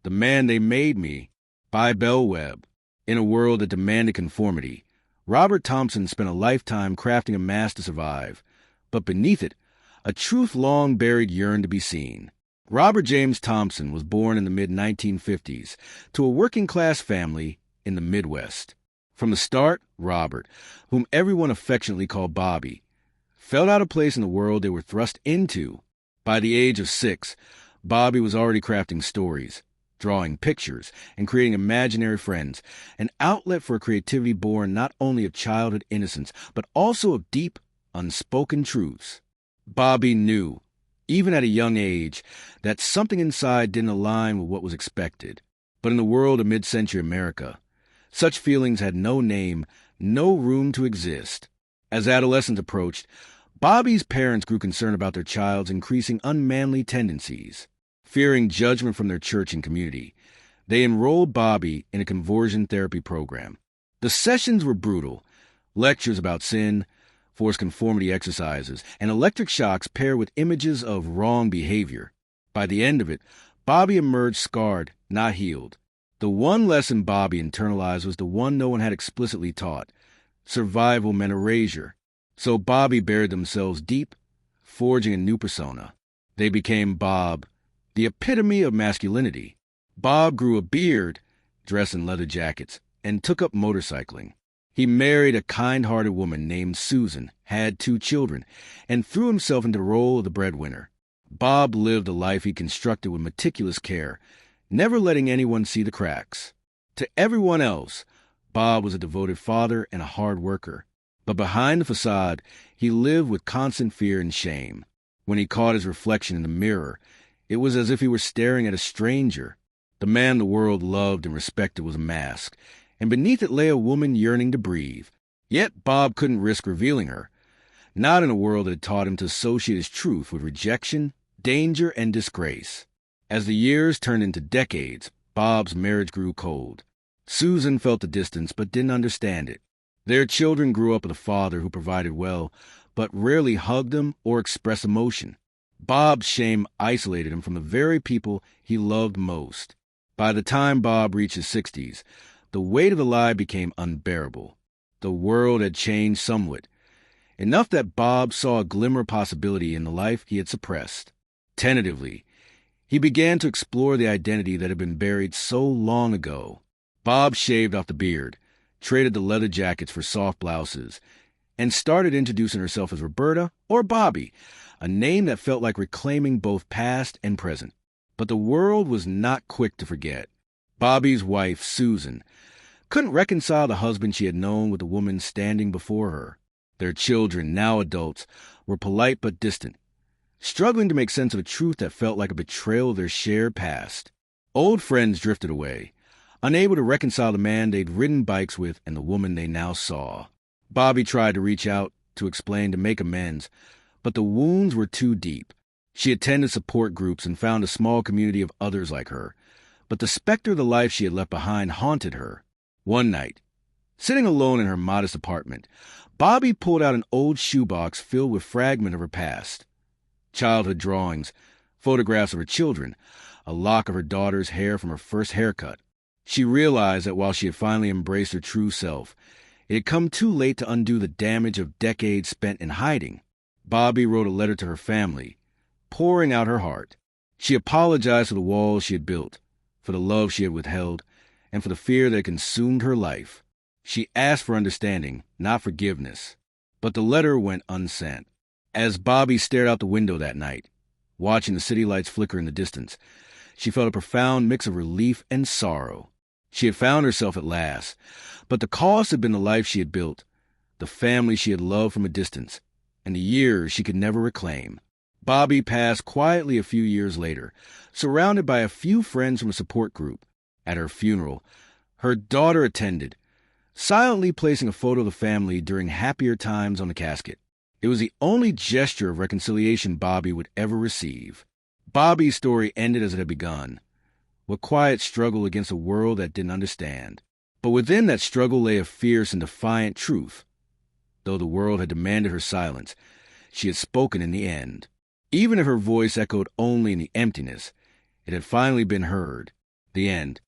The Man They Made Me by Bell Webb. In a world that demanded conformity, Robert Thompson spent a lifetime crafting a mask to survive, but beneath it, a truth long buried yearned to be seen. Robert James Thompson was born in the mid-1950s to a working-class family in the Midwest. From the start, Robert, whom everyone affectionately called Bobby, felt out of place in the world they were thrust into. By the age of 6, Bobby was already crafting stories, drawing pictures, and creating imaginary friends, an outlet for a creativity born not only of childhood innocence, but also of deep, unspoken truths. Bobby knew, even at a young age, that something inside didn't align with what was expected. But in the world of mid-century America, such feelings had no name, no room to exist. As adolescence approached, Bobby's parents grew concerned about their child's increasing unmanly tendencies. Fearing judgment from their church and community, they enrolled Bobby in a conversion therapy program. The sessions were brutal: lectures about sin, forced conformity exercises, and electric shocks paired with images of wrong behavior. By the end of it, Bobby emerged scarred, not healed. The one lesson Bobby internalized was the one no one had explicitly taught: survival meant erasure. So Bobby buried themselves deep, forging a new persona. They became Bob, the epitome of masculinity. Bob grew a beard, dressed in leather jackets, and took up motorcycling. He married a kind-hearted woman named Susan, had 2 children, and threw himself into the role of the breadwinner. Bob lived a life he constructed with meticulous care, never letting anyone see the cracks. To everyone else, Bob was a devoted father and a hard worker. But behind the facade, he lived with constant fear and shame. When he caught his reflection in the mirror, it was as if he were staring at a stranger. The man the world loved and respected was a mask, and beneath it lay a woman yearning to breathe. Yet Bob couldn't risk revealing her, not in a world that had taught him to associate his truth with rejection, danger, and disgrace. As the years turned into decades, Bob's marriage grew cold. Susan felt the distance but didn't understand it. Their children grew up with a father who provided well, but rarely hugged them or expressed emotion. Bob's shame isolated him from the very people he loved most. By the time Bob reached his 60s, the weight of the lie became unbearable. The world had changed somewhat, enough that Bob saw a glimmer of possibility in the life he had suppressed. Tentatively, he began to explore the identity that had been buried so long ago. Bob shaved off the beard, traded the leather jackets for soft blouses, and started introducing herself as Roberta or Bobby, a name that felt like reclaiming both past and present. But the world was not quick to forget. Bobby's wife, Susan, couldn't reconcile the husband she had known with the woman standing before her. Their children, now adults, were polite but distant, struggling to make sense of a truth that felt like a betrayal of their shared past. Old friends drifted away, unable to reconcile the man they'd ridden bikes with and the woman they now saw. Bobby tried to reach out, to explain, to make amends, but the wounds were too deep. She attended support groups and found a small community of others like her, but the specter of the life she had left behind haunted her. One night, sitting alone in her modest apartment, Bobby pulled out an old shoebox filled with fragments of her past. Childhood drawings, photographs of her children, a lock of her daughter's hair from her first haircut. She realized that while she had finally embraced her true self, it had come too late to undo the damage of decades spent in hiding. Bobby wrote a letter to her family, pouring out her heart. She apologized for the walls she had built, for the love she had withheld, and for the fear that had consumed her life. She asked for understanding, not forgiveness. But the letter went unsent. As Bobby stared out the window that night, watching the city lights flicker in the distance, she felt a profound mix of relief and sorrow. She had found herself at last, but the cost had been the life she had built, the family she had loved from a distance, and the years she could never reclaim. Bobby passed quietly a few years later, surrounded by a few friends from a support group. At her funeral, her daughter attended, silently placing a photo of the family during happier times on the casket. It was the only gesture of reconciliation Bobby would ever receive. Bobby's story ended as it had begun, with quiet struggle against a world that didn't understand. But within that struggle lay a fierce and defiant truth. Though the world had demanded her silence, she had spoken in the end. Even if her voice echoed only in the emptiness, it had finally been heard. The end.